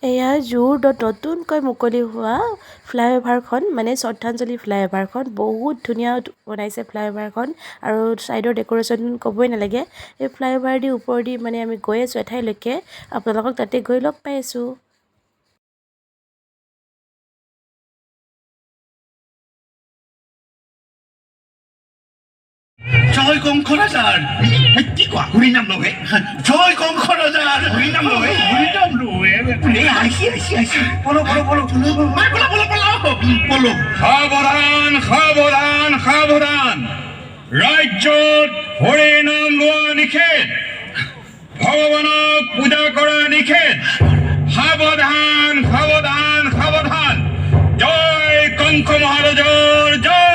এয়া জু-ৰোডত নতুনকৈ মুকলি হোৱা ফ্লাইঅভাৰখন মানে শ্ৰদ্ধাঞ্জলি ফ্লাইঅভাৰখন বহুত ধুনীয়া বনাইছে ফ্লাইঅভাৰখন আৰু ছাইডৰ ডেক'ৰেশ্যন ক'বই নালাগে এই ফ্লাইঅভাৰ দি ওপৰেদি মানে আমি গৈ আছোঁ এঠাইলৈকে আপোনালোকক তাতে গৈ লগ পাই আছোঁ জয় কংসৰাজাৰ কি কোৱা হৰিনাম লগে জয় কংসৰাজাৰ হৰিনাম লগে আহিছি পলো সাৱধান সাৱধান সাৱধান ৰাজ্যত হৰিনাম লোৱা নিষেধ ভগৱানক পূজা কৰা নিষেধ সাৱধান সাৱধান সাৱধান জয় কংস মহাৰাজৰ জয়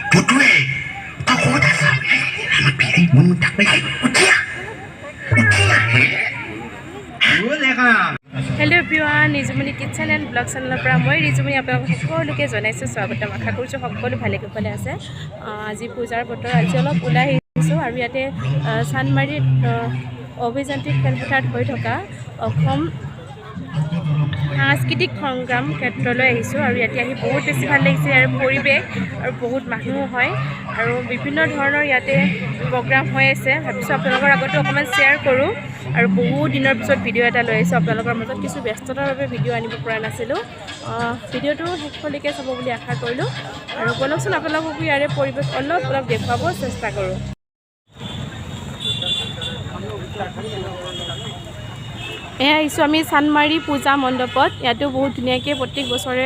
Putwe, tak kau tak sampai. Anak pilih mengutak lagi. Utia. Boleh kan? Hello' everyone Rijumoni kitchen and blog চেনেলৰ পৰা মই ৰিজুমনি আপোনালোকক সকলোকে জনাইছোঁ স্বাগতম আশা কৰিছোঁ সকলো ভালে কুশলে আছে আজি পূজাৰ বতৰ আজি অলপ ওলাই আহিছোঁ আৰু ইয়াতে চানমাৰীত অভিযান্ত্ৰিক খেলপথাৰত হৈ থকা অসম সাংস্কৃতিক সংগ্ৰাম ক্ষেত্ৰলৈ আহিছোঁ আৰু ইয়াতে আহি বহুত বেছি ভাল লাগিছে আৰু পৰিৱেশ আৰু বহুত মানুহ হয় আৰু বিভিন্ন ধৰণৰ ইয়াতে প্ৰগ্ৰাম হৈ আছে ভাবিছোঁ আপোনালোকৰ আগতো অকণমান শ্বেয়াৰ কৰোঁ আৰু বহুত দিনৰ পিছত ভিডিঅ' এটা লৈ আহিছোঁ আপোনালোকৰ মাজত কিছু ব্যস্ততাৰ বাবে ভিডিঅ' আনিব পৰা নাছিলোঁ ভিডিঅ'টো শেষলৈকে চাব বুলি আশা কৰিলোঁ আৰু বলকচোন আপোনালোককো ইয়াৰে পৰিৱেশ অলপ দেখুৱাব চেষ্টা কৰোঁ এয়া আহিছোঁ আমি চানমাৰী পূজা মণ্ডপত ইয়াতো বহুত ধুনীয়াকৈ প্ৰত্যেক বছৰে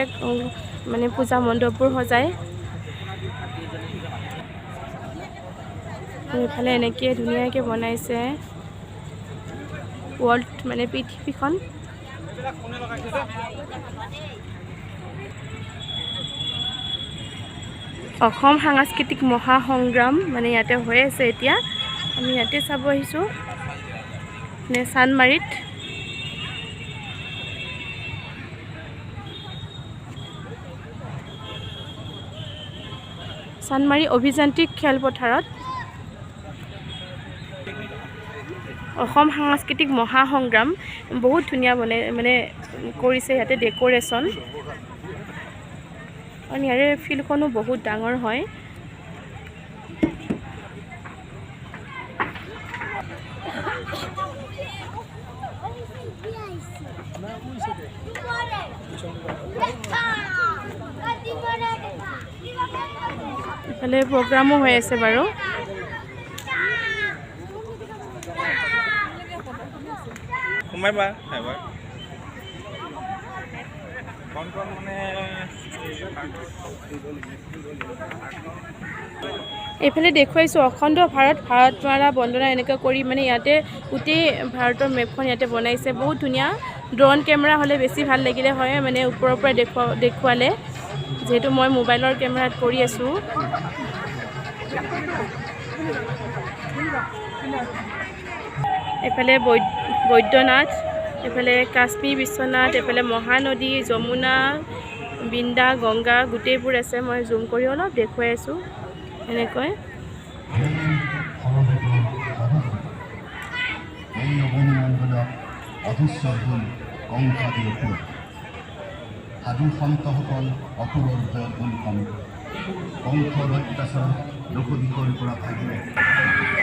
মানে পূজা মণ্ডপবোৰ সজায় এইফালে এনেকৈ ধুনীয়াকৈ বনাইছে ৱৰ্ল্ড মানে পৃথিৱীখন অসম সাংস্কৃতিক মহাসংগ্ৰাম মানে ইয়াতে হৈ আছে এতিয়া আমি ইয়াতে চাব আহিছোঁ মানে চানমাৰীত চানমাৰী অভিযান্ত্ৰিক খেলপথাৰত অসম সাংস্কৃতিক মহাসংগ্ৰাম বহুত ধুনীয়া মানে কৰিছে ইয়াতে ডেক'ৰেশ্যন আৰু ইয়াৰে ফিল্ডখনো বহুত ডাঙৰ হয় ইফালে প্ৰগ্ৰামো হৈ আছে বাৰু এইফালে দেখুৱাইছোঁ অখণ্ড ভাৰতমালা বন্দনা এনেকৈ কৰি মানে ইয়াতে গোটেই ভাৰতৰ মেপখন ইয়াতে বনাইছে বহুত ধুনীয়া ড্ৰোন কেমেৰা হ'লে বেছি ভাল লাগিলে হয় মানে ওপৰৰ পৰা দেখুৱালে যিহেতু মই মোবাইলৰ কেমেৰাত কৰি আছোঁ এইফালে বৈদ্যনাথ এইফালে কাশ্মীৰ বিশ্বনাথ এইফালে মহানদী যমুনা বিন্দা গংগা গোটেইবোৰ আছে মই জুম কৰি অলপ দেখুৱাই আছোঁ এনেকৈ সাধু সন্তসকল অসুৰৰ জয়গুণ কংসৰ অত্যাচাৰ লোকদিশৰ পৰা ভাগিলে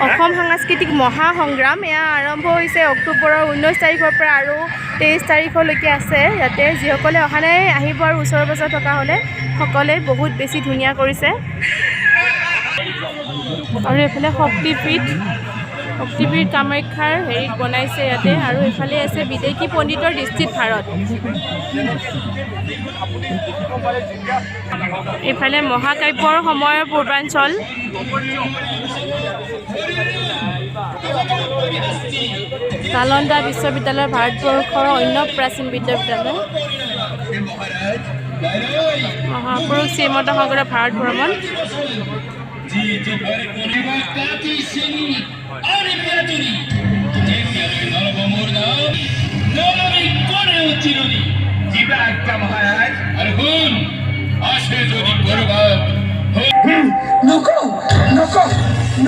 অসম সাংস্কৃতিক মহাসংগ্ৰাম এয়া আৰম্ভ হৈছে অক্টোবৰৰ 19 তাৰিখৰ পৰা আৰু 23 তাৰিখলৈকে আছে ইয়াতে যিসকলে অহা নাই আহিব আৰু ওচৰ পাজৰ থকা হ'লে সকলে বহুত বেছি ধুনীয়া কৰিছে আৰু এইফালে শক্তিপীঠ কামাখ্যাৰ হেৰিত বনাইছে ইয়াতে আৰু এইফালে আছে বিদেশী পণ্ডিতৰ দৃষ্টিত ভাৰত এইফালে মহাকাব্যৰ সময়ৰ পূৰ্বাঞ্চল নালন্দা বিশ্ববিদ্যালয় ভাৰতবৰ্ষৰ অন্য প্ৰাচীন বিশ্ববিদ্যালয় মহাপুৰুষ শ্ৰীমন্ত শংকৰদেৱ ভাৰত ভ্ৰমণ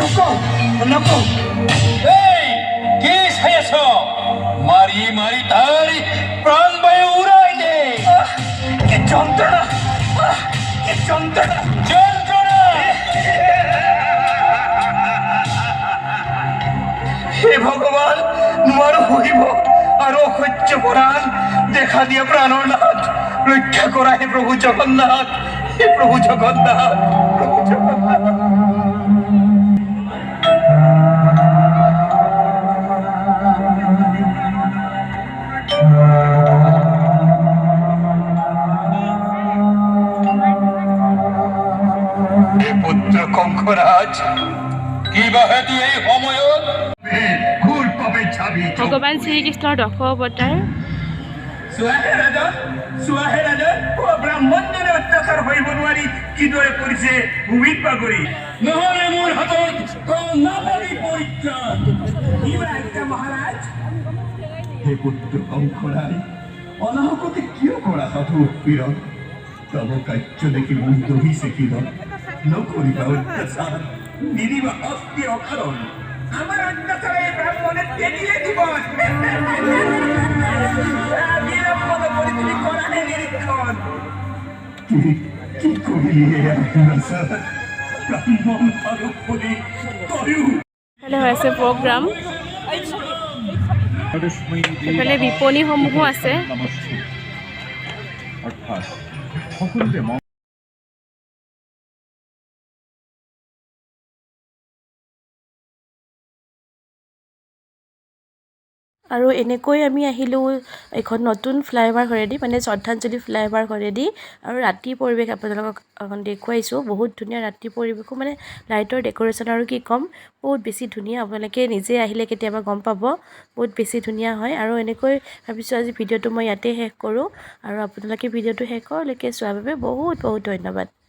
নকওঁ নকওঁ এই কি চাই আছ মাৰি মাৰি তাৰ প্ৰাণবায়ু উৰাই দে কি যন্ত্ৰণা কি যন্ত্ৰণা যন্ত্ৰণা হে ভগৱান নোৱাৰো সহিব আৰু অসহ্য পৰাণ দেখা দিয়া প্ৰাণৰ নাথ ৰক্ষা কৰা হে প্ৰভু জগন্নাথ হে প্ৰভু জগন্নাথ প্ৰভু জগন্নাথ হে পুত্ৰ কংসৰাজ কিবা হেতু এই সময়ত ঘূৰ পাবে চাবি ভগৱান শ্ৰীকৃষ্ণৰ দশ অৱতাৰ চোৱাহে ৰাজন ব্ৰাহ্মণজনে অত্যাচাৰ সহিব নোৱাৰি কিদৰে কৰিছে ভূমিত বাগৰি নহলে মোৰ হাতত নাপাবি পৰিত্ৰাণ মহাৰাজ হে পুত্ৰ কংসৰাই অনাহকতে কিয় কৰা সাধু উৎপীড়ন তব কাৰ্য দেখি মন দহিছে কিৰণ নকৰিবা অত্যাচাৰ নিদিবা অস্থিৰ অকাৰণ আমাৰ অত্যাচাৰে ব্ৰাহ্মণে তেলিয়ে জীৱন বিলম্বন কৰি তুমি কৰাহে নিৰীক্ষণ কি কৰিলি অত্যাচাৰ ব্ৰাহ্মণ আৰু বুলি তয়ো এইফালে হৈ আছে প্ৰগ্ৰাম এইফালে বিপণীসমূহো আছে আৰু এনেকৈ আমি আহিলোঁ এখন নতুন ফ্লাইঅভাৰ ঘৰেদি মানে শ্ৰদ্ধাঞ্জলি ফ্লাইঅভাৰ ঘৰেদি আৰু ৰাতিৰ পৰিৱেশ আপোনালোকক দেখুৱাইছোঁ বহুত ধুনীয়া ৰাতিৰ পৰিৱেশো মানে লাইটৰ ডেক'ৰেশ্যন আৰু কি ক'ম বহুত বেছি ধুনীয়া আপোনালোকে নিজে আহিলে কেতিয়াবা গম পাব বহুত বেছি ধুনীয়া হয় আৰু এনেকৈ ভাবিছোঁ আজি ভিডিঅ'টো মই ইয়াতে শেষ কৰোঁ আৰু আপোনালোকে ভিডিঅ'টো শেষ হোৱালৈকে চোৱাৰ বাবে বহুত বহুত ধন্যবাদ